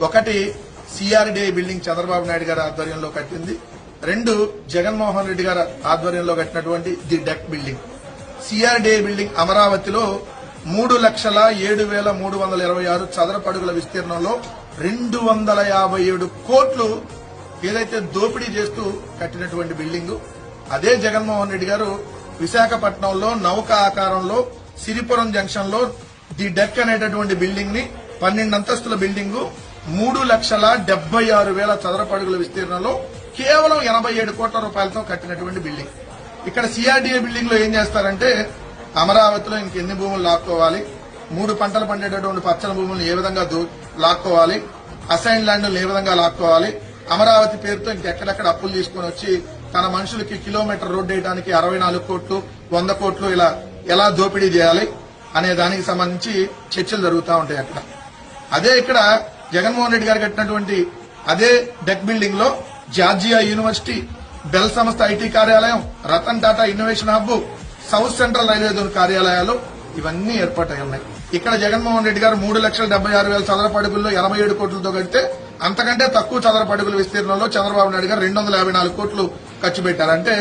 ఒకటి CRDI building Chandrababu Naidu గారి ఆధ్వర్యంలో కట్టింది, రెండు జగన్మోహన్ రెడ్డి గారి ఆధ్వర్యంలో కట్టినటువంటి the deck building. CRDI building అమరావతిలో 3,07,326 చదరపు అడుగుల విస్తీర్ణంలో 257 కోట్లు ఏదైతే దోపిడీ చేస్తూ కట్టినటువంటి బిల్డింగ్. అదే జగన్మోహన్ రెడ్డి గారు విశాఖపట్నంలో నౌక ఆకారంలో సిరిపురం జంక్షన్ లో ది డెక్ అనేటటువంటి బిల్డింగ్ ని 12 అంతస్తుల బిల్డింగ్ 3,76,000 చదరపు అడుగుల విస్తీర్ణంలో కేవలం 87 కోట్ల రూపాయలతో కట్టినటువంటి బిల్డింగ్. ఇక్కడ సిఆర్డీఏ బిల్డింగ్ లో ఏం చేస్తారంటే అమరావతిలో ఇంకెన్ని భూములు లాక్కోవాలి, 3 పంటలు పండేటటువంటి పచ్చని భూములను ఏ విధంగా లాక్కోవాలి, అసైన్ ల్యాండ్లను ఏ విధంగా లాక్కోవాలి, అమరావతి పేరుతో ఇంకెక్కడెక్కడ అప్పులు తీసుకుని వచ్చి తన మనుషులకి కిలోమీటర్ రోడ్డు వేయడానికి 64 కోట్లు 100 కోట్లు ఇలా ఎలా దోపిడీ చేయాలి అనే దానికి సంబంధించి చర్చలు జరుగుతూ ఉంటాయి అక్కడ. అదే ఇక్కడ జగన్మోహన్ రెడ్డి గారు కట్టినటువంటి అదే డెక్ బిల్డింగ్ లో జార్జియా యూనివర్సిటీ, బెల్ సంస్థ ఐటీ కార్యాలయం, Ratan Tata innovation hub, South Central Railway zone కార్యాలయాలు ఇవన్నీ ఏర్పాటై ఉన్నాయి. ఇక్కడ జగన్మోహన్ రెడ్డి గారు 3,76,000 చదరపు అడుగుల్లో 87 కోట్లతో కడితే అంతకంటే తక్కువ చదరపు అడుగుల విస్తీర్ణంలో చంద్రబాబు నాయుడు గారు 254 కోట్లు ఖర్చు పెట్టారు. అంటే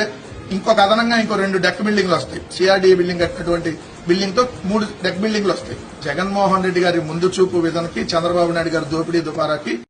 ఇంకొక అదనంగా ఇంకో 2 డెక్ బిల్డింగ్లు వస్తాయి. సిఆర్డీఏ బిల్డింగ్ కట్టినటువంటి బిల్డింగ్ తో 3 డెక్ బిల్డింగ్లు వస్తాయి. జగన్మోహన్ రెడ్డి గారి ముందు చూపు విధానికి, చంద్రబాబు నాయుడు గారి దోపిడీ దుపారాకి